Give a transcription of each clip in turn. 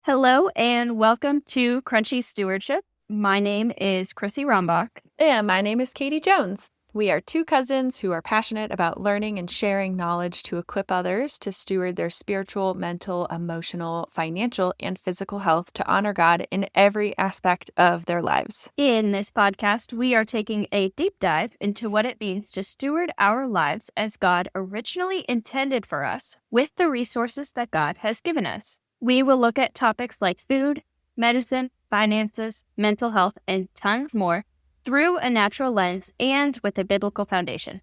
Hello and welcome to Crunchy Stewardship. My name is Chrissy Rombach. And my name is Katie Jones. We are two cousins who are passionate about learning and sharing knowledge to equip others to steward their spiritual, mental, emotional, financial, and physical health to honor God in every aspect of their lives. In this podcast, we are taking a deep dive into what it means to steward our lives as God originally intended for us with the resources that God has given us. We will look at topics like food, medicine, finances, mental health, and tons more through a natural lens and with a biblical foundation.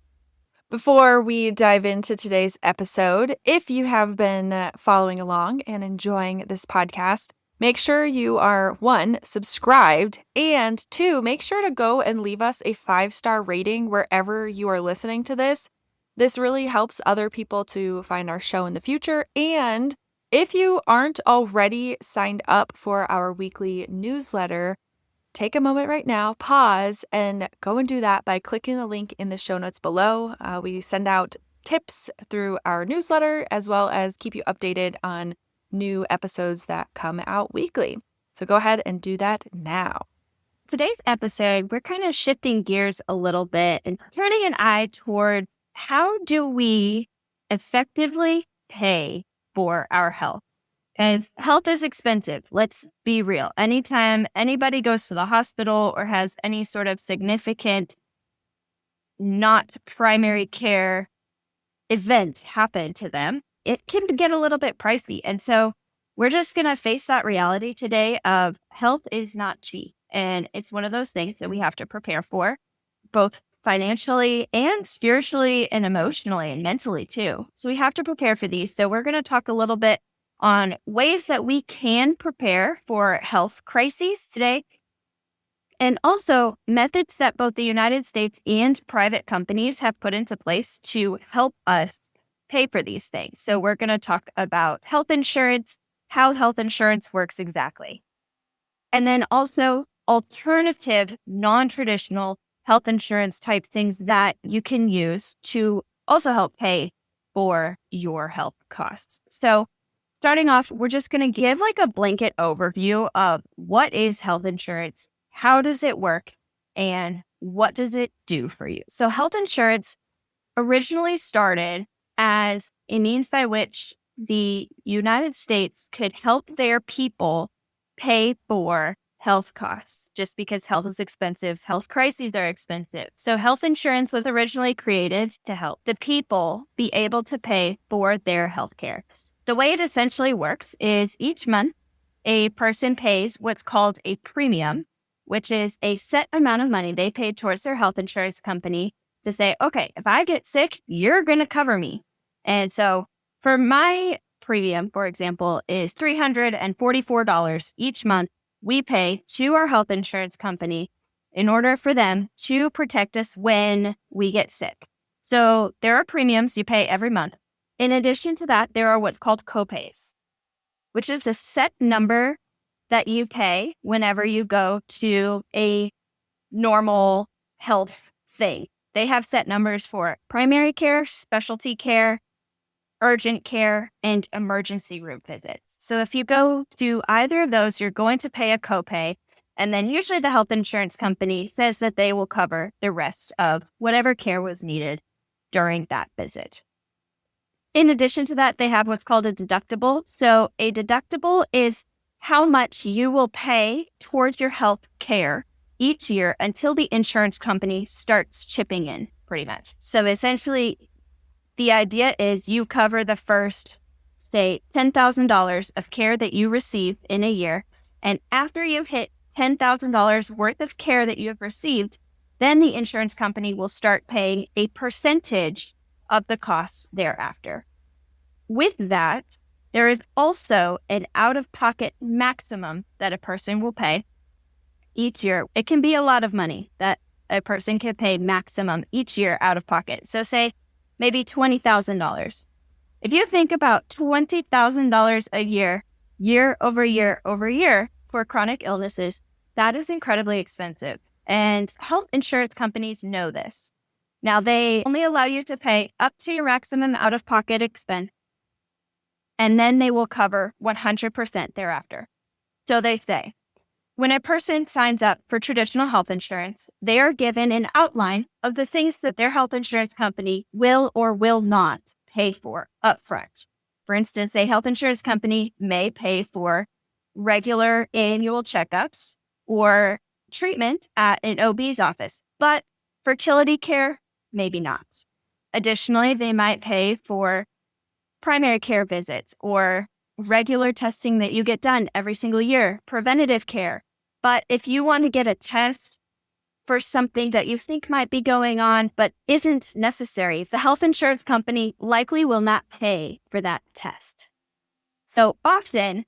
Before we dive into today's episode, if you have been following along and enjoying this podcast, make sure you are 1, subscribed, and 2, make sure to go and leave us a 5-star rating wherever you are listening to this. This really helps other people to find our show in the future. And if you aren't already signed up for our weekly newsletter, take a moment right now, pause, and go and do that by clicking the link in the show notes below. We send out tips through our newsletter as well as keep you updated on new episodes that come out weekly. So go ahead and do that now. Today's episode, we're kind of shifting gears a little bit and turning an eye towards how do we effectively pay for our health? Because health is expensive. Let's be real. Anytime anybody goes to the hospital or has any sort of significant, not primary care event happen to them, it can get a little bit pricey. And so we're just going to face that reality today of health is not cheap. And it's one of those things that we have to prepare for, both financially and spiritually and emotionally and mentally too. So we have to prepare for these. So we're going to talk a little bit on ways that we can prepare for health crises today, and also methods that both the United States and private companies have put into place to help us pay for these things. So we're going to talk about health insurance, how health insurance works exactly, and then also alternative, non-traditional health insurance type things that you can use to also help pay for your health costs. So starting off, we're just going to give like a blanket overview of what is health insurance, how does it work, and what does it do for you. So health insurance originally started as a means by which the United States could help their people pay for health costs. Just because health is expensive, health crises are expensive. So health insurance was originally created to help the people be able to pay for their health care. The way it essentially works is each month, a person pays what's called a premium, which is a set amount of money they pay towards their health insurance company to say, okay, if I get sick, you're going to cover me. And so for my premium, for example, is $344 each month we pay to our health insurance company in order for them to protect us when we get sick. So there are premiums you pay every month. In addition to that, there are what's called copays, which is a set number that you pay whenever you go to a normal health thing. They have set numbers for primary care, specialty care, urgent care, and emergency room visits. So if you go to either of those, you're going to pay a copay. And then usually the health insurance company says that they will cover the rest of whatever care was needed during that visit. In addition to that, they have what's called a deductible. So a deductible is how much you will pay towards your health care each year until the insurance company starts chipping in, pretty much. So essentially, the idea is you cover the first, say, $10,000 of care that you receive in a year. And after you've hit $10,000 worth of care that you have received, then the insurance company will start paying a percentage of the costs thereafter. With that, there is also an out-of-pocket maximum that a person will pay each year. It can be a lot of money that a person can pay maximum each year out of pocket. So say maybe $20,000. If you think about $20,000 a year, year over year over year for chronic illnesses, that is incredibly expensive. And health insurance companies know this. Now, they only allow you to pay up to your maximum out-of-pocket expense, and then they will cover 100% thereafter. So they say, when a person signs up for traditional health insurance, they are given an outline of the things that their health insurance company will or will not pay for upfront. For instance, a health insurance company may pay for regular annual checkups or treatment at an OB's office, but fertility care, maybe not. Additionally, they might pay for primary care visits or regular testing that you get done every single year, preventative care. But if you want to get a test for something that you think might be going on but isn't necessary, the health insurance company likely will not pay for that test. So often,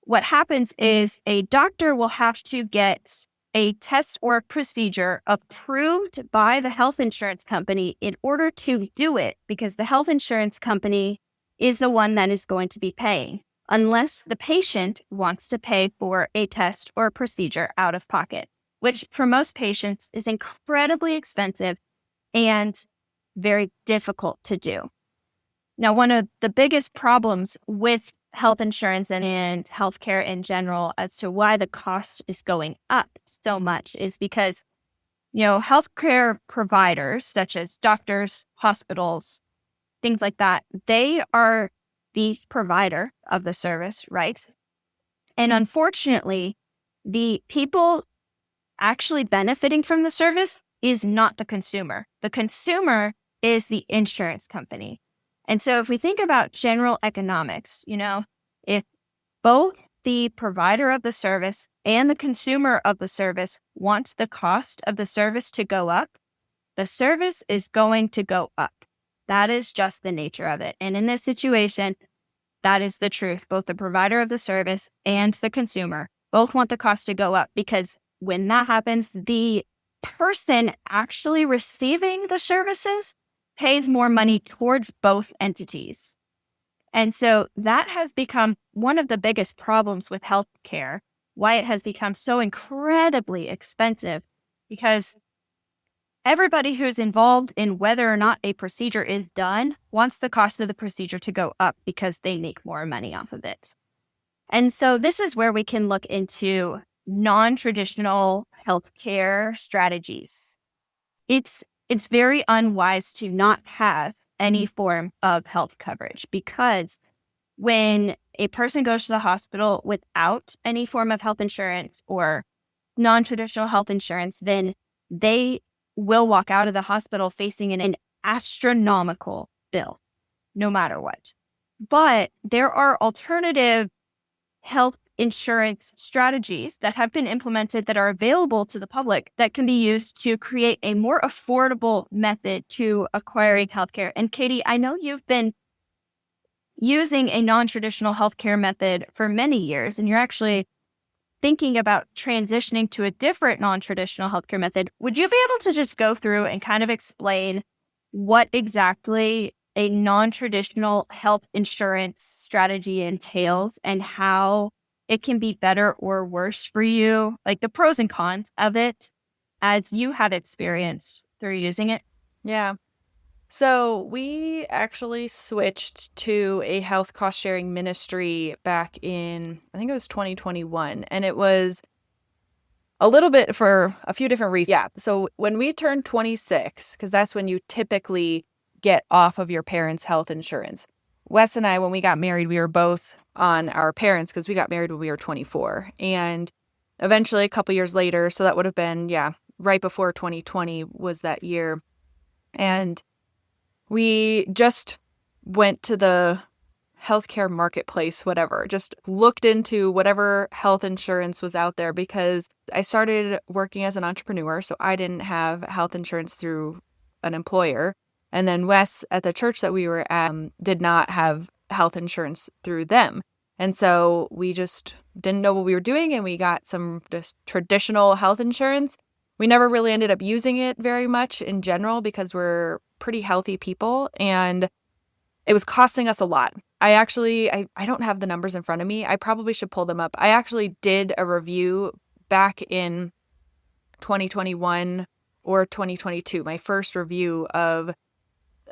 what happens is a doctor will have to get a test or procedure approved by the health insurance company in order to do it, because the health insurance company is the one that is going to be paying, unless the patient wants to pay for a test or a procedure out of pocket, which for most patients is incredibly expensive and very difficult to do. Now, one of the biggest problems with health insurance and healthcare in general as to why the cost is going up so much is because, healthcare providers such as doctors, hospitals, things like that, they are the provider of the service, right? And unfortunately, the people actually benefiting from the service is not the consumer. The consumer is the insurance company. And so if we think about general economics, if both the provider of the service and the consumer of the service wants the cost of the service to go up, the service is going to go up. That is just the nature of it. And in this situation, that is the truth. Both the provider of the service and the consumer both want the cost to go up, because when that happens, the person actually receiving the services pays more money towards both entities. And so that has become one of the biggest problems with healthcare, why it has become so incredibly expensive, because everybody who's involved in whether or not a procedure is done wants the cost of the procedure to go up because they make more money off of it. And so this is where we can look into non-traditional healthcare strategies. It's very unwise to not have any form of health coverage, because when a person goes to the hospital without any form of health insurance or non-traditional health insurance, then they will walk out of the hospital facing an astronomical bill, no matter what. But there are alternative health insurance strategies that have been implemented that are available to the public that can be used to create a more affordable method to acquiring healthcare. And Katie, I know you've been using a non-traditional healthcare method for many years, and you're actually thinking about transitioning to a different non-traditional healthcare method. Would you be able to just go through and kind of explain what exactly a non-traditional health insurance strategy entails and how it can be better or worse for you, like the pros and cons of it as you have experience through using it? Yeah. So we actually switched to a health cost sharing ministry back in, I think it was 2021. And it was a little bit for a few different reasons. Yeah. So when we turned 26, because that's when you typically get off of your parents' health insurance. Wes and I, when we got married, we were both on our parents because we got married when we were 24. And eventually a couple years later, so that would have been, right before 2020 was that year. And we just went to the healthcare marketplace, whatever, just looked into whatever health insurance was out there, because I started working as an entrepreneur. So I didn't have health insurance through an employer. And then Wes at the church that we were at did not have health insurance through them. And so we just didn't know what we were doing, and we got some just traditional health insurance. We never really ended up using it very much in general because we're pretty healthy people, and it was costing us a lot. I don't have the numbers in front of me. I probably should pull them up. I actually did a review back in 2021 or 2022, my first review of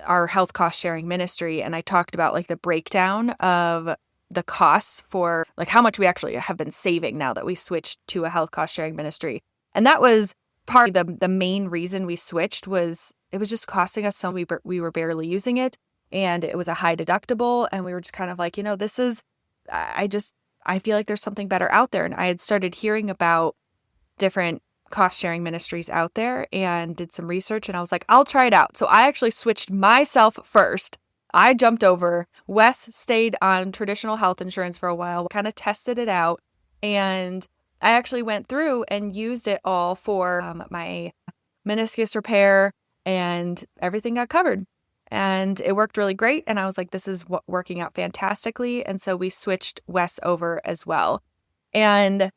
our health cost sharing ministry. And I talked about like the breakdown of the costs for like how much we actually have been saving now that we switched to a health cost sharing ministry. And that was part of the main reason we switched was it was just costing us so we were barely using it, and it was a high deductible, and we were just kind of like, this is I feel like there's something better out there. And I had started hearing about different cost sharing ministries out there and did some research, and I was like, I'll try it out. So I actually switched myself first. I jumped over. Wes stayed on traditional health insurance for a while, kind of tested it out, and I actually went through and used it all for my meniscus repair, and everything got covered. And it worked really great. And I was like, this is working out fantastically. And so we switched Wes over as well. And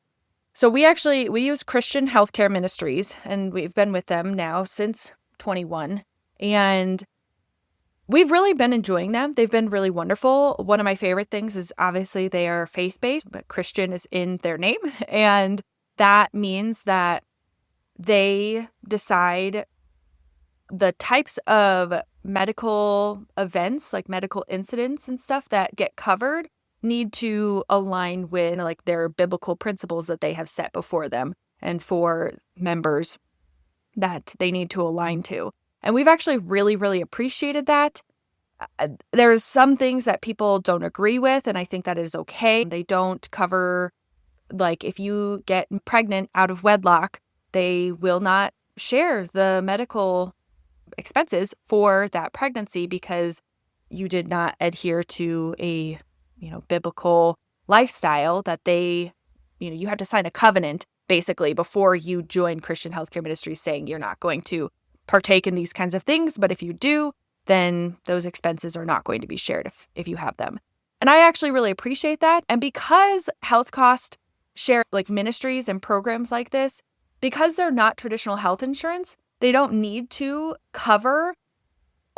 so we use Christian Healthcare Ministries, and we've been with them now since 21. And we've really been enjoying them. They've been really wonderful. One of my favorite things is obviously they are faith-based, but Christian is in their name. And that means that they decide the types of medical events, like medical incidents and stuff that get covered, need to align with like their biblical principles that they have set before them and for members that they need to align to. And we've actually really, really appreciated that. There's some things that people don't agree with, and I think that is okay. They don't cover, like if you get pregnant out of wedlock, they will not share the medical expenses for that pregnancy because you did not adhere to a, biblical lifestyle that they, you have to sign a covenant basically before you join Christian healthcare ministries saying you're not going to partake in these kinds of things. But if you do, then those expenses are not going to be shared if you have them. And I actually really appreciate that. And because health cost share like ministries and programs like this, because they're not traditional health insurance, they don't need to cover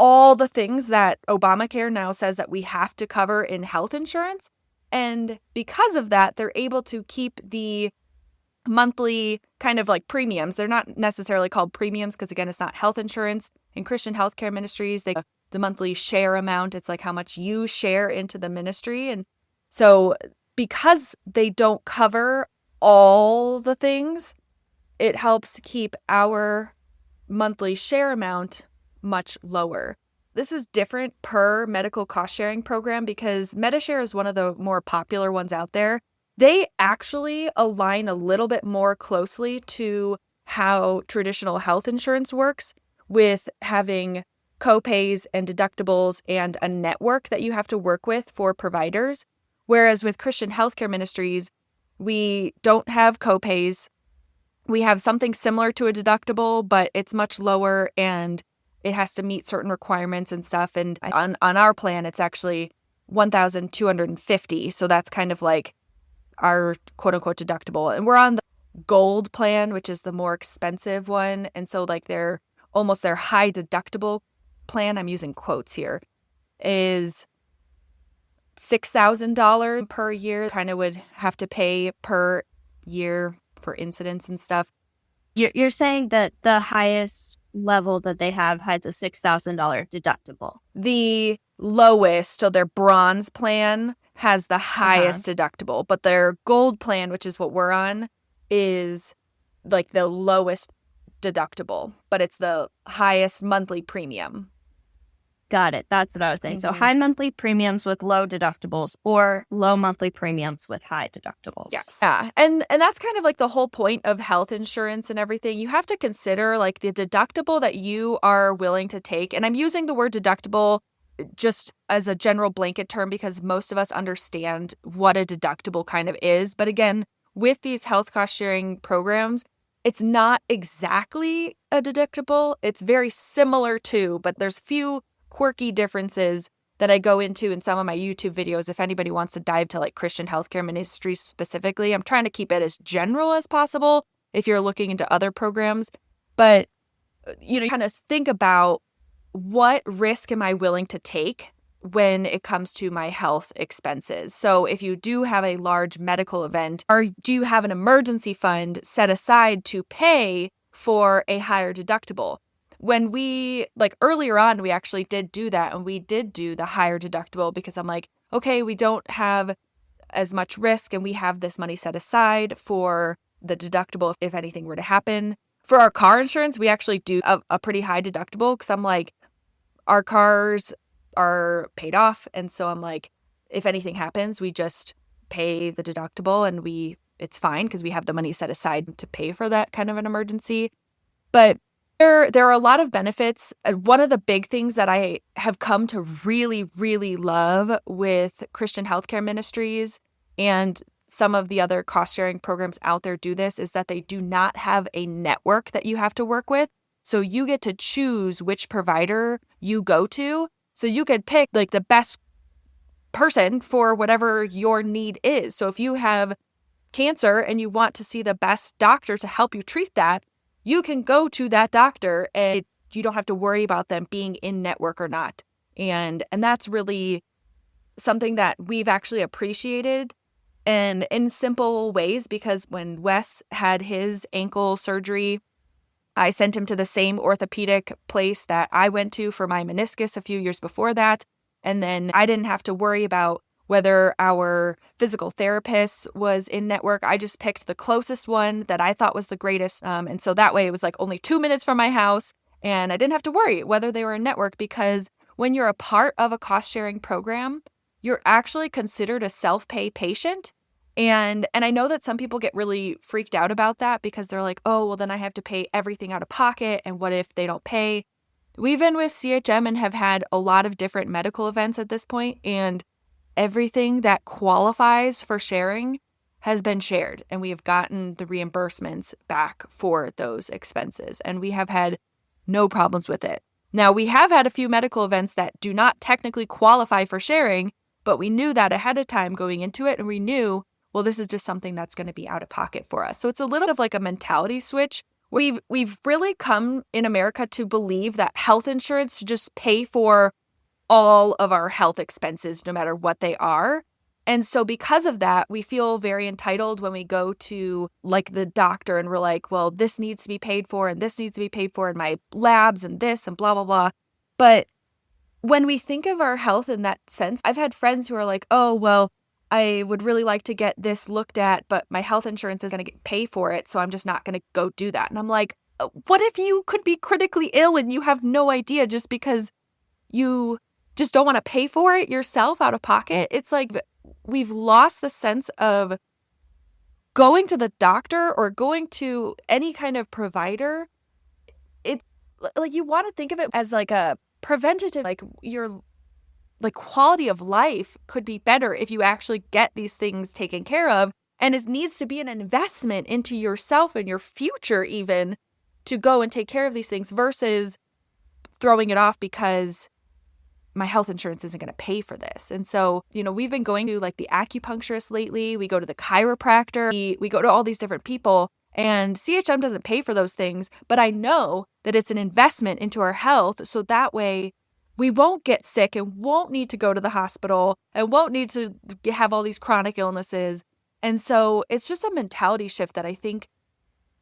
all the things that Obamacare now says that we have to cover in health insurance. And because of that, they're able to keep the monthly kind of like premiums. They're not necessarily called premiums because, again, it's not health insurance. In Christian healthcare ministries, the monthly share amount, it's like how much you share into the ministry. And so because they don't cover all the things, it helps keep our monthly share amount much lower. This is different per medical cost sharing program because Medishare is one of the more popular ones out there. They actually align a little bit more closely to how traditional health insurance works, with having copays and deductibles and a network that you have to work with for providers. Whereas with Christian healthcare ministries, we don't have copays. We have something similar to a deductible, but it's much lower and it has to meet certain requirements and stuff. And on our plan, it's actually $1,250. So that's kind of like our quote unquote deductible. And we're on the gold plan, which is the more expensive one. And so like their high deductible plan, I'm using quotes here, is $6,000 per year. Kind of would have to pay per year for incidents and stuff. You're saying that the highest level that they have has a $6,000 deductible. The lowest, so their bronze plan has the highest deductible, but their gold plan, which is what we're on, is like the lowest deductible, but it's the highest monthly premium. Got it. That's what I was saying. Mm-hmm. So high monthly premiums with low deductibles, or low monthly premiums with high deductibles. Yes. Yeah. And that's kind of like the whole point of health insurance and everything. You have to consider like the deductible that you are willing to take. And I'm using the word deductible just as a general blanket term because most of us understand what a deductible kind of is. But again, with these health cost sharing programs, it's not exactly a deductible. It's very similar to, but there's few quirky differences that I go into in some of my YouTube videos. If anybody wants to dive to like Christian healthcare ministries specifically, I'm trying to keep it as general as possible if you're looking into other programs. But, kind of think about what risk am I willing to take when it comes to my health expenses. So if you do have a large medical event, or do you have an emergency fund set aside to pay for a higher deductible? When we, like earlier on, we actually did do that, and we did do the higher deductible because I'm like, okay, we don't have as much risk and we have this money set aside for the deductible if anything were to happen. For our car insurance, we actually do a pretty high deductible because I'm like, our cars are paid off. And so I'm like, if anything happens, we just pay the deductible and it's fine because we have the money set aside to pay for that kind of an emergency. But there are a lot of benefits. One of the big things that I have come to really, really love with Christian healthcare ministries and some of the other cost-sharing programs out there do this is that they do not have a network that you have to work with. So you get to choose which provider you go to. So you could pick like the best person for whatever your need is. So if you have cancer and you want to see the best doctor to help you treat that, you can go to that doctor and you don't have to worry about them being in network or not. And that's really something that we've actually appreciated and in simple ways, because when Wes had his ankle surgery, I sent him to the same orthopedic place that I went to for my meniscus a few years before that. And then I didn't have to worry about whether our physical therapist was in network. I just picked the closest one that I thought was the greatest. And so that way it was like only 2 minutes from my house and I didn't have to worry whether they were in network, because when you're a part of a cost sharing program, you're actually considered a self-pay patient. And I know that some people get really freaked out about that because they're like, oh, well, then I have to pay everything out of pocket. And what if they don't pay? We've been with CHM and have had a lot of different medical events at this point, and everything that qualifies for sharing has been shared, and we have gotten the reimbursements back for those expenses, and we have had no problems with it. Now, we have had a few medical events that do not technically qualify for sharing, but we knew that ahead of time going into it, and we knew, well, this is just something that's going to be out of pocket for us. So it's a little bit of like a mentality switch. We've really come in America to believe that health insurance should just pay for all of our health expenses, no matter what they are. And so because of that, we feel very entitled when we go to like the doctor and we're like, well, this needs to be paid for and this needs to be paid for and my labs and this and blah, blah, blah. But when we think of our health in that sense, I've had friends who are like, oh, well, I would really like to get this looked at, but my health insurance is going to pay for it, so I'm just not going to go do that. And I'm like, what if you could be critically ill and you have no idea just because you just don't want to pay for it yourself out of pocket? It's like we've lost the sense of going to the doctor or going to any kind of provider. It's like you want to think of it as like a preventative, like your like quality of life could be better if you actually get these things taken care of. And it needs to be an investment into yourself and your future even to go and take care of these things versus throwing it off because my health insurance isn't going to pay for this. And so, we've been going to like the acupuncturist lately. We go to the chiropractor. We go to all these different people, and CHM doesn't pay for those things, but I know that it's an investment into our health. So that way we won't get sick and won't need to go to the hospital and won't need to have all these chronic illnesses. And so it's just a mentality shift that I think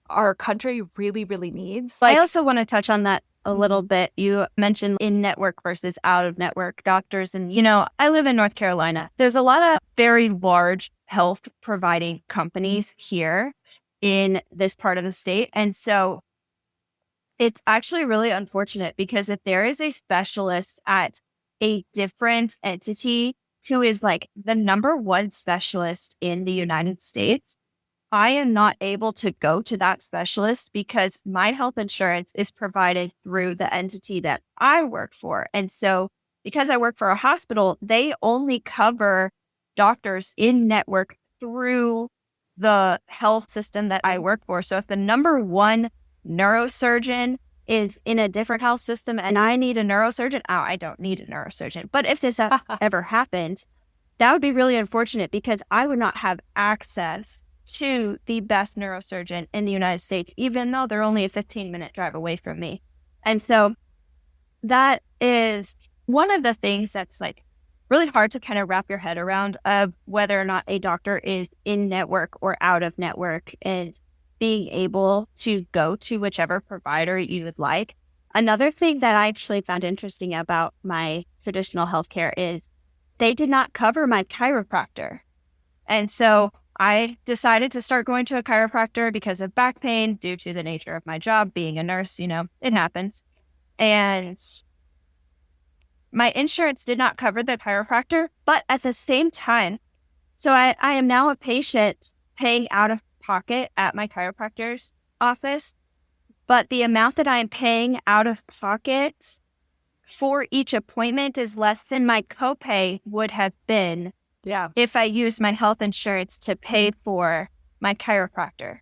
our country really, really needs. I also want to touch on that a little bit. You mentioned in-network versus out-of-network doctors. And, I live in North Carolina. There's a lot of very large health providing companies here in this part of the state. And so it's actually really unfortunate because if there is a specialist at a different entity who is like the number one specialist in the United States, I am not able to go to that specialist because my health insurance is provided through the entity that I work for. And so because I work for a hospital, they only cover doctors in network through the health system that I work for. So if the number one neurosurgeon is in a different health system and I need a neurosurgeon, I don't need a neurosurgeon. But if this ever happened, that would be really unfortunate because I would not have access to the best neurosurgeon in the United States, even though they're only a 15-minute drive away from me. And so that is one of the things that's like really hard to kind of wrap your head around of whether or not a doctor is in network or out of network and being able to go to whichever provider you would like. Another thing that I actually found interesting about my traditional healthcare is they did not cover my chiropractor. And so I decided to start going to a chiropractor because of back pain due to the nature of my job, being a nurse, it happens. And my insurance did not cover the chiropractor, but at the same time, so I am now a patient paying out of pocket at my chiropractor's office, but the amount that I am paying out of pocket for each appointment is less than my copay would have been if I used my health insurance to pay for my chiropractor.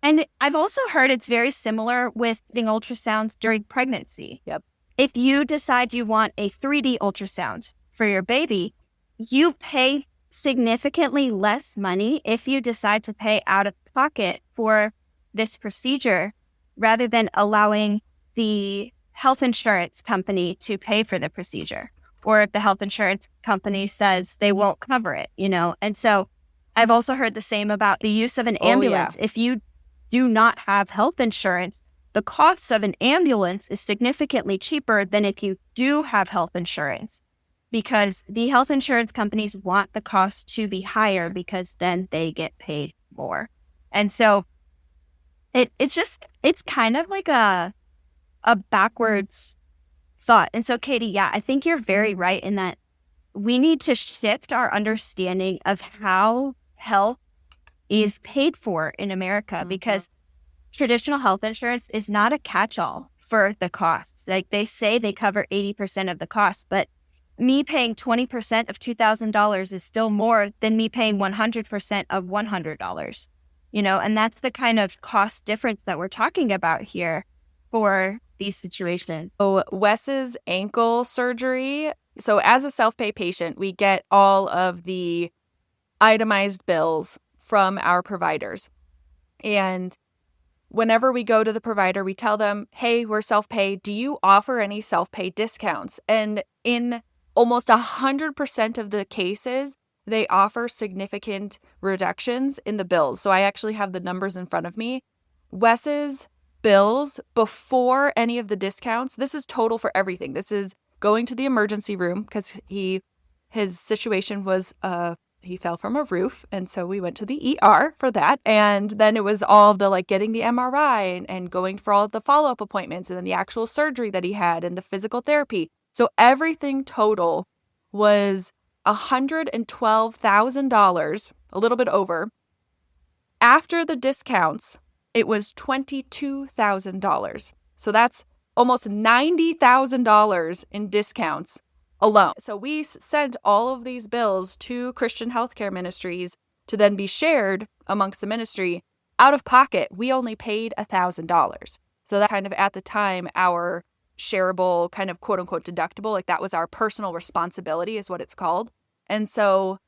And I've also heard it's very similar with getting ultrasounds during pregnancy. Yep. If you decide you want a 3D ultrasound for your baby, you pay significantly less money if you decide to pay out of pocket for this procedure rather than allowing the health insurance company to pay for the procedure, or if the health insurance company says they won't cover it, And so I've also heard the same about the use of an ambulance. If you do not have health insurance, the cost of an ambulance is significantly cheaper than if you do have health insurance, because the health insurance companies want the cost to be higher because then they get paid more. And so it's kind of like a backwards thought. And so, Katie, I think you're very right in that we need to shift our understanding of how health is paid for in America, because traditional health insurance is not a catch-all for the costs. Like, they say they cover 80% of the costs, but me paying 20% of $2,000 is still more than me paying 100% of $100, and that's the kind of cost difference that we're talking about here for these situations. So Wes's ankle surgery. So as a self-pay patient, we get all of the itemized bills from our providers. And whenever we go to the provider, we tell them, hey, we're self-pay. Do you offer any self-pay discounts? And in almost 100% of the cases, they offer significant reductions in the bills. So I actually have the numbers in front of me. Wes's bills before any of the discounts, this is total for everything. This is going to the emergency room because his situation was he fell from a roof, and so we went to the ER for that. And then it was all the getting the MRI and going for all of the follow-up appointments, and then the actual surgery that he had and the physical therapy. So everything total was $112,000, a little bit over. After the discounts, it was $22,000. So that's almost $90,000 in discounts alone. So we sent all of these bills to Christian Healthcare Ministries to then be shared amongst the ministry. Out of pocket, we only paid $1,000. So that kind of, at the time, our shareable kind of quote unquote deductible, like that was our personal responsibility is what it's called. And so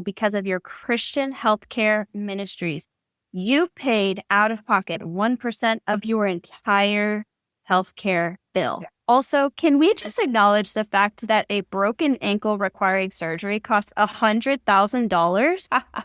because of your Christian Healthcare Ministries, you paid out of pocket 1% of your entire healthcare bill. Yeah. Also, can we just acknowledge the fact that a broken ankle requiring surgery costs $100,000?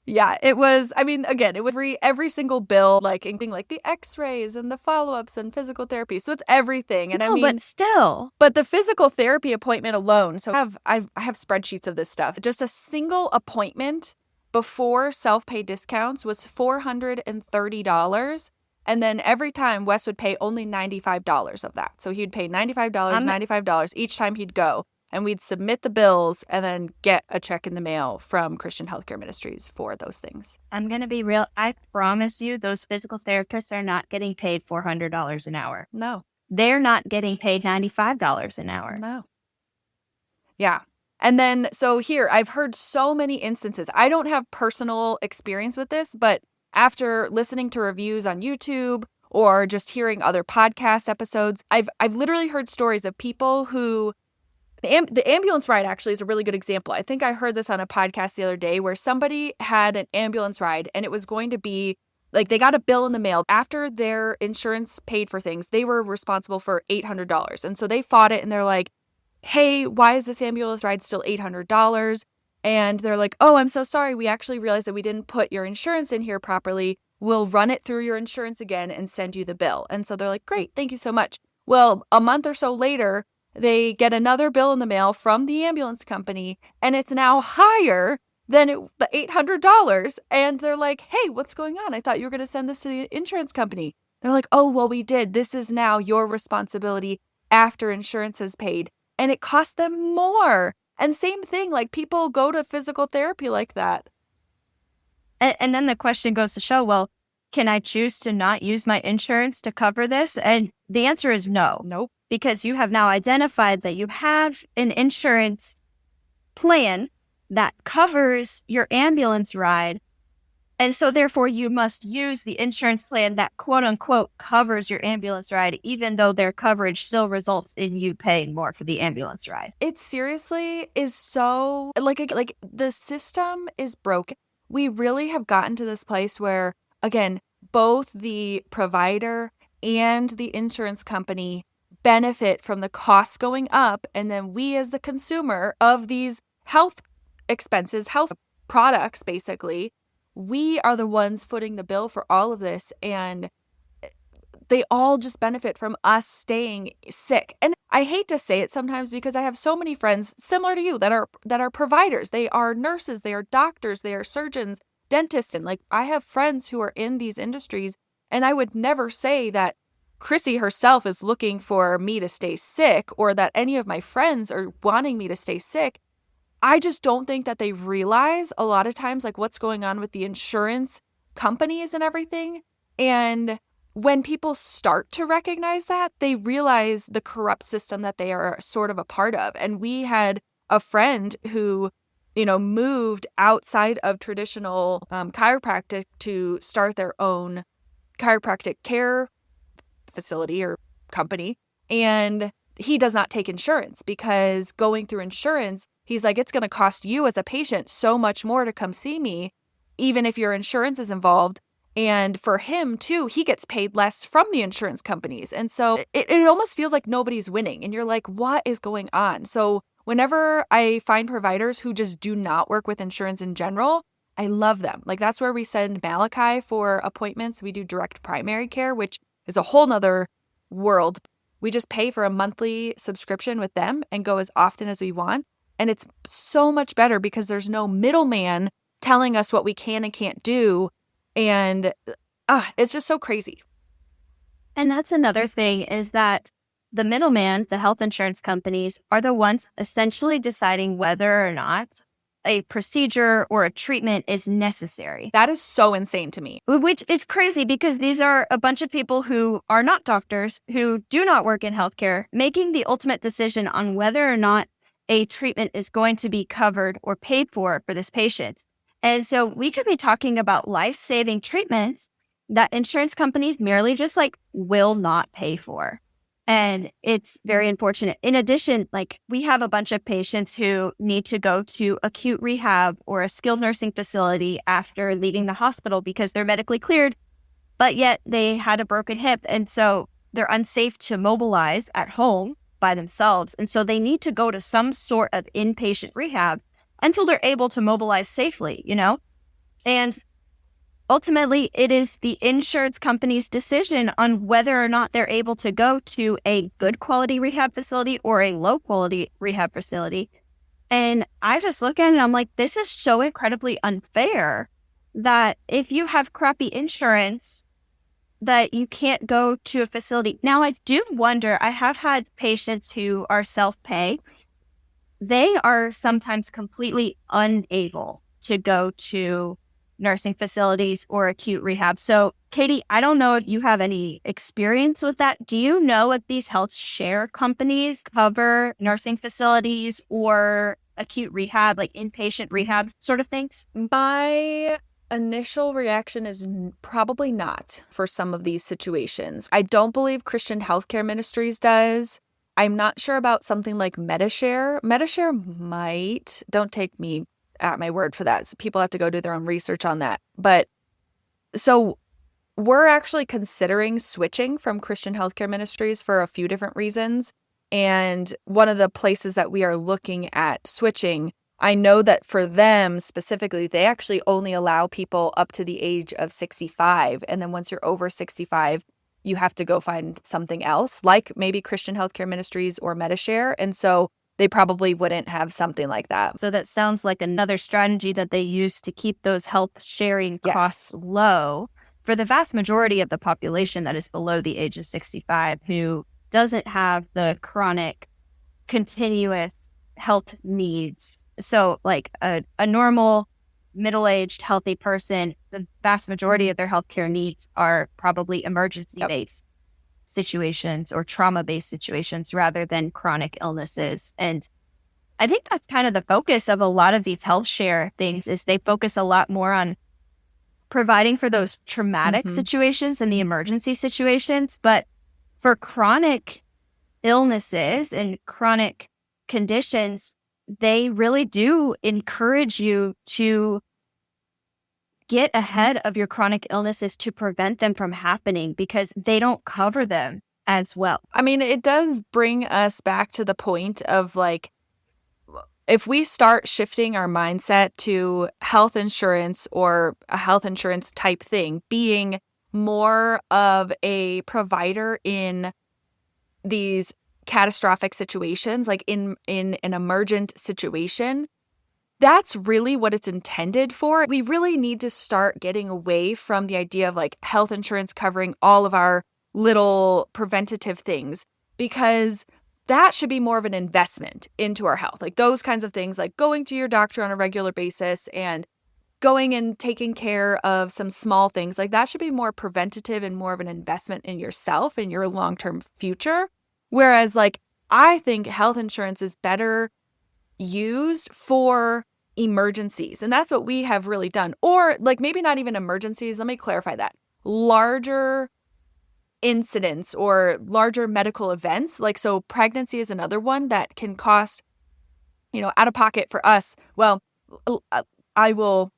Yeah, it was, again, it was every single bill, including the x-rays and the follow-ups and physical therapy. So it's everything. And but still. But the physical therapy appointment alone, so I have spreadsheets of this stuff. Just a single appointment before self-pay discounts was $430. And then every time Wes would pay only $95 of that. So he'd pay $95, $95 each time he'd go. And we'd submit the bills and then get a check in the mail from Christian Healthcare Ministries for those things. I'm going to be real. I promise you those physical therapists are not getting paid $400 an hour. No. They're not getting paid $95 an hour. No. Yeah. And then, so here, I've heard so many instances. I don't have personal experience with this, but after listening to reviews on YouTube or just hearing other podcast episodes, I've literally heard stories of people who, the ambulance ride actually is a really good example. I think I heard this on a podcast the other day where somebody had an ambulance ride and it was going to be they got a bill in the mail. After their insurance paid for things, they were responsible for $800. And so they fought it and they're like, hey, why is this ambulance ride still $800? And they're like, oh, I'm so sorry. We actually realized that we didn't put your insurance in here properly. We'll run it through your insurance again and send you the bill. And so they're like, great, thank you so much. Well, a month or so later, they get another bill in the mail from the ambulance company, and it's now higher than the $800. And they're like, hey, what's going on? I thought you were going to send this to the insurance company. They're like, oh, well, we did. This is now your responsibility after insurance has paid. And it costs them more. And same thing, like people go to physical therapy like that. And then the question goes to show, well, can I choose to not use my insurance to cover this? And the answer is no. Nope. Because you have now identified that you have an insurance plan that covers your ambulance ride. And so therefore you must use the insurance plan that quote unquote covers your ambulance ride, even though their coverage still results in you paying more for the ambulance ride. It seriously is so like the system is broken. We really have gotten to this place where, again, both the provider and the insurance company benefit from the costs going up. And then we as the consumer of these health expenses, health products, basically, we are the ones footing the bill for all of this. And they all just benefit from us staying sick. And I hate to say it sometimes because I have so many friends similar to you that are providers. They are nurses, they are doctors, they are surgeons, dentists. And like I have friends who are in these industries, and I would never say that Chrissy herself is looking for me to stay sick or that any of my friends are wanting me to stay sick. I just don't think that they realize a lot of times like what's going on with the insurance companies and everything. And when people start to recognize that, they realize the corrupt system that they are sort of a part of. And we had a friend who, moved outside of traditional chiropractic to start their own chiropractic care facility or company. And he does not take insurance because going through insurance, he's like, it's going to cost you as a patient so much more to come see me, even if your insurance is involved. And for him, too, he gets paid less from the insurance companies. And so it almost feels like nobody's winning. And you're like, what is going on? So whenever I find providers who just do not work with insurance in general, I love them. Like that's where we send Malachi for appointments. We do direct primary care, which is a whole nother world. We just pay for a monthly subscription with them and go as often as we want. And it's so much better because there's no middleman telling us what we can and can't do. And it's just so crazy. And that's another thing is that the middleman, the health insurance companies, are the ones essentially deciding whether or not a procedure or a treatment is necessary. That is so insane to me. Which is crazy because these are a bunch of people who are not doctors, who do not work in healthcare, making the ultimate decision on whether or not a treatment is going to be covered or paid for this patient. And so we could be talking about life-saving treatments that insurance companies merely just will not pay for. And it's very unfortunate. In addition, we have a bunch of patients who need to go to acute rehab or a skilled nursing facility after leaving the hospital because they're medically cleared, but yet they had a broken hip. And so they're unsafe to mobilize at home by themselves. And so they need to go to some sort of inpatient rehab until they're able to mobilize safely, And ultimately, it is the insurance company's decision on whether or not they're able to go to a good quality rehab facility or a low quality rehab facility. And I just look at it and I'm like, this is so incredibly unfair that if you have crappy insurance, that you can't go to a facility. Now, I do wonder, I have had patients who are self-pay. They are sometimes completely unable to go to nursing facilities or acute rehab. So, Katie, I don't know if you have any experience with that. Do you know if these health share companies cover nursing facilities or acute rehab, inpatient rehab sort of things? My initial reaction is probably not for some of these situations. I don't believe Christian Healthcare Ministries does. I'm not sure about something like Medishare. Medishare might. Don't take me at my word for that. So people have to go do their own research on that. But so we're actually considering switching from Christian Healthcare Ministries for a few different reasons. And one of the places that we are looking at switching, I know that for them specifically, they actually only allow people up to the age of 65. And then once you're over 65, you have to go find something else, like maybe Christian Healthcare Ministries or MediShare. And so they probably wouldn't have something like that. So that sounds like another strategy that they use to keep those health sharing costs Yes. low for the vast majority of the population that is below the age of 65 who doesn't have the chronic, continuous health needs. So like a normal middle-aged healthy person, the vast majority of their healthcare needs are probably emergency-based situations or trauma-based situations rather than chronic illnesses. And I think that's kind of the focus of a lot of these health share things is they focus a lot more on providing for those traumatic situations and the emergency situations. But for chronic illnesses and chronic conditions, they really do encourage you to get ahead of your chronic illnesses to prevent them from happening because they don't cover them as well. I mean, it does bring us back to the point of like, if we start shifting our mindset to health insurance or a health insurance type thing, being more of a provider in these catastrophic situations, like in an emergent situation, that's really what it's intended for. We really need to start getting away from the idea of like health insurance covering all of our little preventative things, because that should be more of an investment into our health. Like those kinds of things, like going to your doctor on a regular basis and going and taking care of some small things, like that should be more preventative and more of an investment in yourself and your long-term future. Whereas like I think health insurance is better used for emergencies. And that's what we have really done. Or like maybe not even emergencies. Let me clarify that. Larger incidents or larger medical events. Like, so pregnancy is another one that can cost, out of pocket for us. Well, I will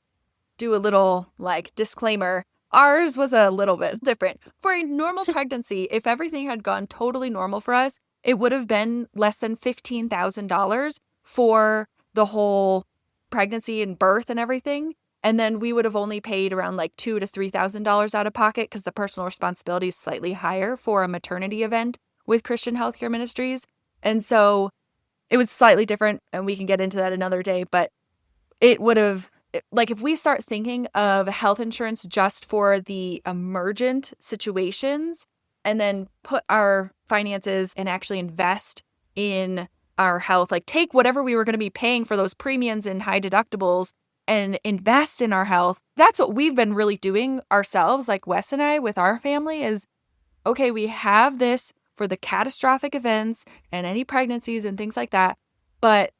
do a little like disclaimer. Ours was a little bit different. For a normal pregnancy, if everything had gone totally normal for us, it would have been less than $15,000 for the whole pregnancy and birth and everything. And then we would have only paid around like $2,000 to $3,000 out of pocket because the personal responsibility is slightly higher for a maternity event with Christian Healthcare Ministries. And so it was slightly different, and we can get into that another day. But it would have, like, if we start thinking of health insurance just for the emergent situations and then put our finances and actually invest in our health, like take whatever we were going to be paying for those premiums and high deductibles and invest in our health. That's what we've been really doing ourselves, like Wes and I with our family is, okay, we have this for the catastrophic events and any pregnancies and things like that. But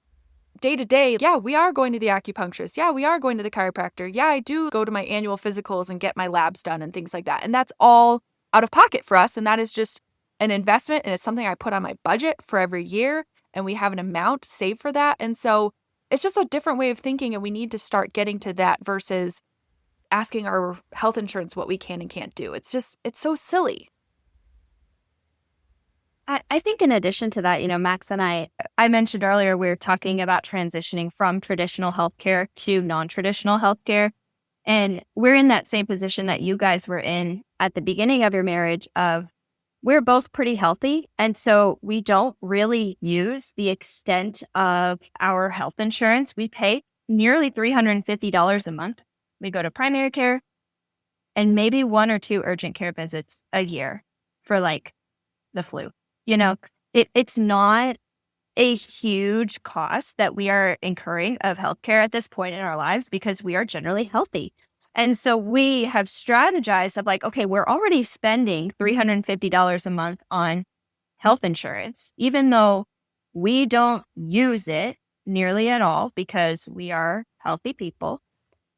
day to day, yeah, we are going to the acupuncturist. Yeah, we are going to the chiropractor. Yeah, I do go to my annual physicals and get my labs done and things like that. And that's all out of pocket for us. And that is just an investment. And it's something I put on my budget for every year. And we have an amount saved for that. And so it's just a different way of thinking. And we need to start getting to that versus asking our health insurance what we can and can't do. It's so silly. I think in addition to that, Max and I mentioned earlier, we were talking about transitioning from traditional healthcare to non-traditional healthcare. And we're in that same position that you guys were in at the beginning of your marriage of we're both pretty healthy. And so we don't really use the extent of our health insurance. We pay nearly $350 a month. We go to primary care and maybe 1 or 2 urgent care visits a year for like the flu. It's not a huge cost that we are incurring of healthcare at this point in our lives because we are generally healthy. And so we have strategized of like, okay, we're already spending $350 a month on health insurance, even though we don't use it nearly at all because we are healthy people.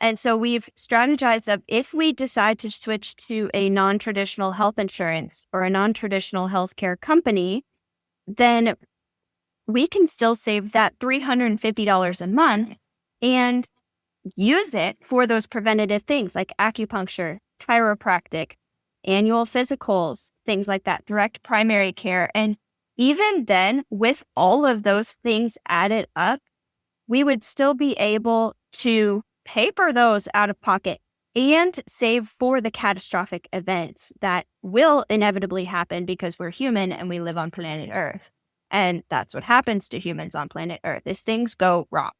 And so we've strategized that if we decide to switch to a non-traditional health insurance or a non-traditional healthcare company, then we can still save that $350 a month and use it for those preventative things like acupuncture, chiropractic, annual physicals, things like that, direct primary care. And even then, with all of those things added up, we would still be able to pay for those out of pocket and save for the catastrophic events that will inevitably happen because we're human and we live on planet Earth. And that's what happens to humans on planet Earth is things go wrong.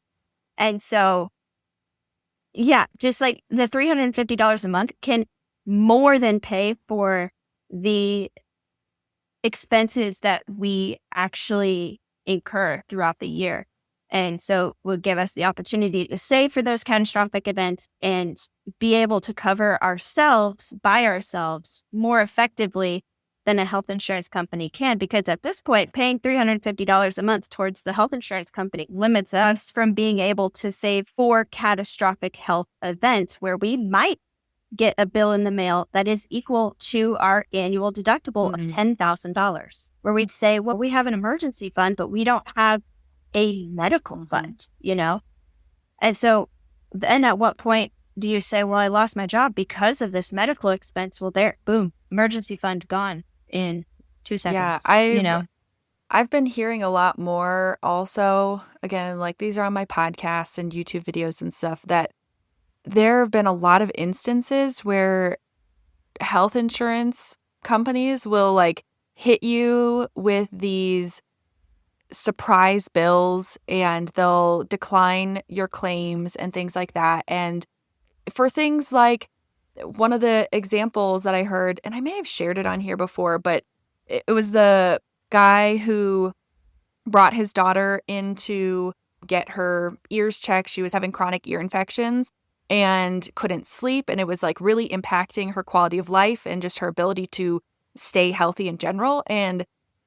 And so, yeah, just like the $350 a month can more than pay for the expenses that we actually incur throughout the year. And so will give us the opportunity to save for those catastrophic events and be able to cover ourselves by ourselves more effectively than a health insurance company can. Because at this point, paying $350 a month towards the health insurance company limits us from being able to save for catastrophic health events where we might get a bill in the mail that is equal to our annual deductible of $10,000, where we'd say, well, we have an emergency fund, but we don't have a medical fund, you know? And so then at what point do you say, well, I lost my job because of this medical expense? Well, there, boom, emergency fund gone in 2 seconds. Yeah, I've been hearing a lot more also, again, like these are on my podcasts and YouTube videos and stuff, that there have been a lot of instances where health insurance companies will like hit you with these surprise bills and they'll decline your claims and things like that. And for things like one of the examples that I heard, and I may have shared it on here before, but it was the guy who brought his daughter in to get her ears checked. She was having chronic ear infections and couldn't sleep. And it was like really impacting her quality of life and just her ability to stay healthy in general. And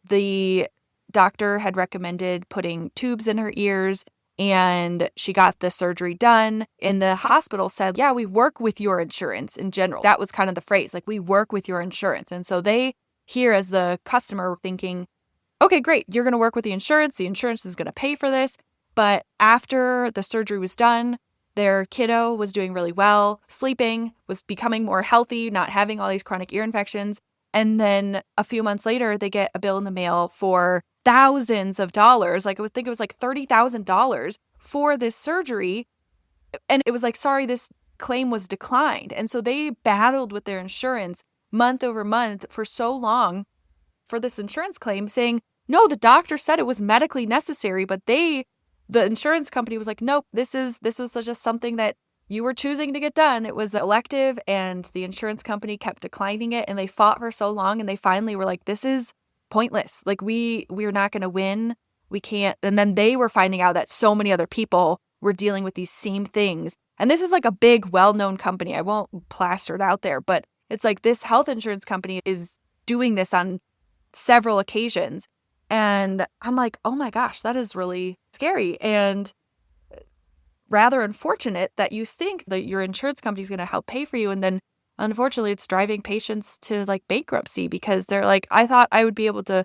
the doctor had recommended putting tubes in her ears and she got the surgery done. And the hospital said, yeah, we work with your insurance in general. That was kind of the phrase, like we work with your insurance. And so they here as the customer thinking, okay, great, you're going to work with the insurance is going to pay for this. But after the surgery was done, their kiddo was doing really well, sleeping, was becoming more healthy, not having all these chronic ear infections. And then a few months later, they get a bill in the mail for thousands of dollars. Like I would think it was like $30,000 for this surgery. And it was like, sorry, this claim was declined. And so they battled with their insurance month over month for so long for this insurance claim saying, no, the doctor said it was medically necessary, but the insurance company was like, nope, this was just something that you were choosing to get done. It was elective, and the insurance company kept declining it, and they fought for so long, and they finally were like, this is pointless. Like, we're not going to win. We can't. And then they were finding out that so many other people were dealing with these same things. And this is like a big, well-known company. I won't plaster it out there, but it's like this health insurance company is doing this on several occasions. And I'm like, oh my gosh, that is really scary. And rather unfortunate that you think that your insurance company is going to help pay for you. And then unfortunately, it's driving patients to like bankruptcy because they're like, I thought I would be able to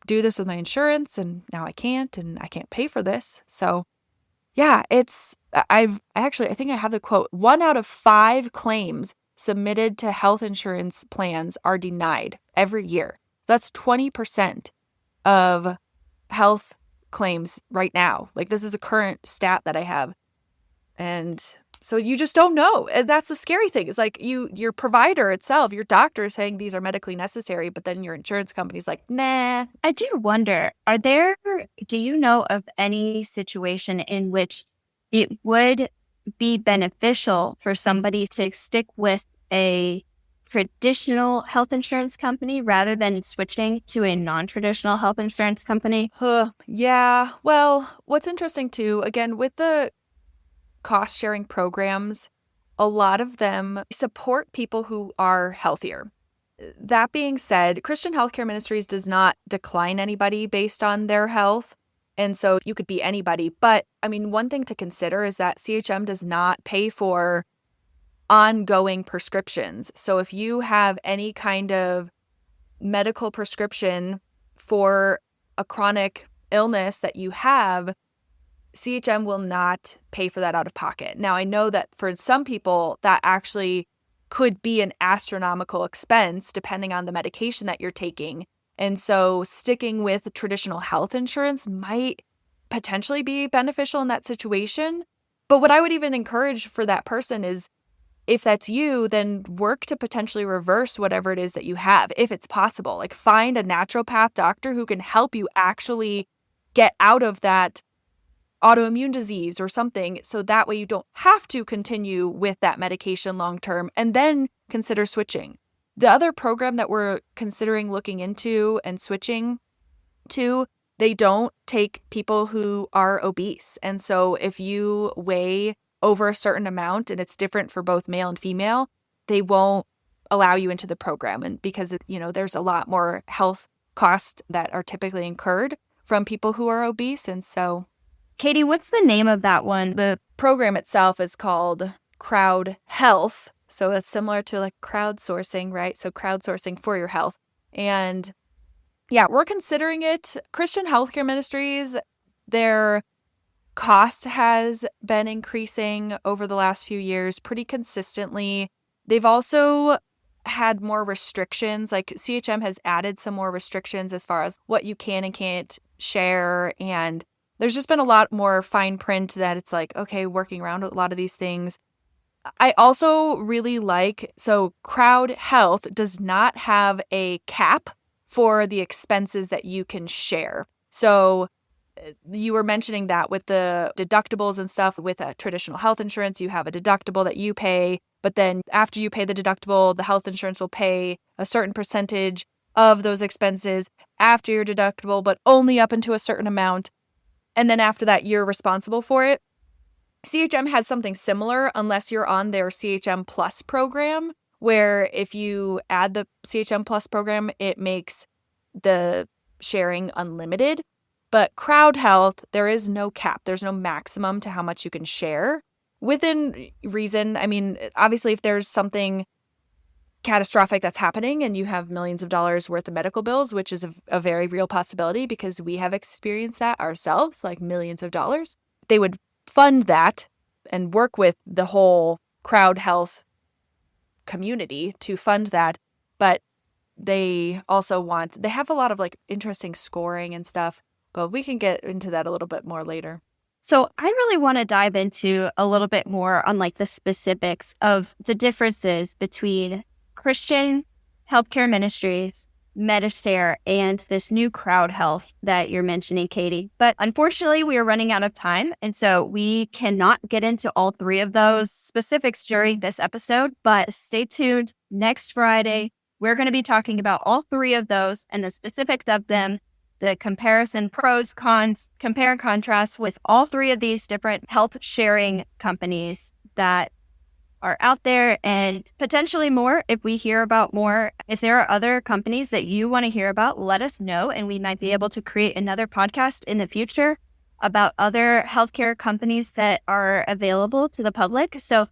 do this with my insurance and now I can't, and I can't pay for this. So yeah, I think I have the quote, 1 out of 5 claims submitted to health insurance plans are denied every year. So that's 20% of health claims right now. Like this is a current stat that I have. And so you just don't know. And that's the scary thing. It's like your provider itself, your doctor is saying these are medically necessary, but then your insurance company's like, nah. I do wonder, do you know of any situation in which it would be beneficial for somebody to stick with a traditional health insurance company rather than switching to a non-traditional health insurance company? Yeah. Well, what's interesting too, again, with the cost sharing programs, a lot of them support people who are healthier. That being said, Christian Healthcare Ministries does not decline anybody based on their health. And so you could be anybody. But I mean, one thing to consider is that CHM does not pay for ongoing prescriptions. So if you have any kind of medical prescription for a chronic illness that you have, CHM will not pay for that out of pocket. Now, I know that for some people, that actually could be an astronomical expense depending on the medication that you're taking. And so sticking with traditional health insurance might potentially be beneficial in that situation. But what I would even encourage for that person is if that's you, then work to potentially reverse whatever it is that you have, if it's possible. Like find a naturopath doctor who can help you actually get out of that autoimmune disease or something, so that way you don't have to continue with that medication long term, and then consider switching. The other program that we're considering looking into and switching to, they don't take people who are obese. And so if you weigh over a certain amount, and it's different for both male and female, they won't allow you into the program. And because, there's a lot more health costs that are typically incurred from people who are obese. And so, Katie, what's the name of that one? the program itself is called Crowd Health. So it's similar to like crowdsourcing, right? So crowdsourcing for your health. And yeah, we're considering it. Christian healthcare ministries, their cost has been increasing over the last few years pretty consistently. They've also had more restrictions. Like CHM has added some more restrictions as far as what you can and can't share. And there's just been a lot more fine print that it's like, okay, working around a lot of these things. I also really so Crowd Health does not have a cap for the expenses that you can share. So you were mentioning that with the deductibles and stuff. With a traditional health insurance, you have a deductible that you pay, but then after you pay the deductible, the health insurance will pay a certain percentage of those expenses after your deductible, but only up into a certain amount. And then after that, you're responsible for it. CHM has something similar, unless you're on their CHM Plus program, where if you add the CHM Plus program, it makes the sharing unlimited. But Crowd Health, there is no cap. There's no maximum to how much you can share within reason. I mean, obviously, if there's something catastrophic that's happening and you have millions of dollars worth of medical bills, which is a very real possibility because we have experienced that ourselves, like millions of dollars, they would fund that and work with the whole Crowd Health community to fund that. But they also they have a lot of like interesting scoring and stuff, but we can get into that a little bit more later. So I really want to dive into a little bit more on like the specifics of the differences between Christian healthcare ministries, Medicare, and this new Crowd Health that you're mentioning, Katie. But unfortunately, we are running out of time. And so we cannot get into all three of those specifics during this episode. But stay tuned. Next Friday, we're going to be talking about all three of those and the specifics of them, the comparison, pros, cons, compare and contrast with all three of these different health sharing companies that are out there, and potentially more if we hear about more. If there are other companies that you want to hear about, let us know, and we might be able to create another podcast in the future about other healthcare companies that are available to the public. So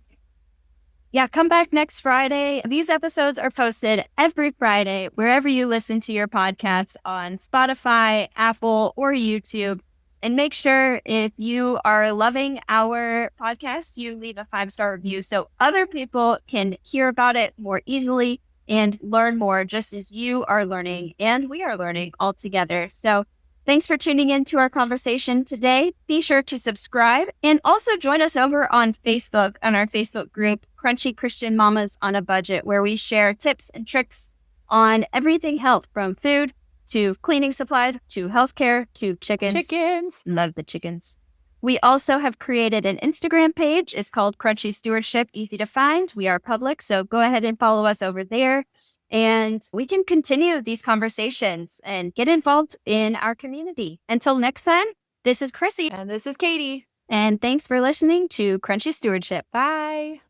yeah, come back next Friday. These episodes are posted every Friday, wherever you listen to your podcasts, on Spotify, Apple, or YouTube. And make sure if you are loving our podcast, you leave a 5-star review so other people can hear about it more easily and learn more, just as you are learning and we are learning all together. So thanks for tuning in to our conversation today. Be sure to subscribe and also join us over on Facebook, on our Facebook group, Crunchy Christian Mamas on a Budget, where we share tips and tricks on everything health, from food to cleaning supplies, to healthcare, to chickens. Chickens. Love the chickens. We also have created an Instagram page. It's called Crunchy Stewardship, easy to find. We are public, so go ahead and follow us over there. And we can continue these conversations and get involved in our community. Until next time, this is Chrissy. And this is Katie. And thanks for listening to Crunchy Stewardship. Bye.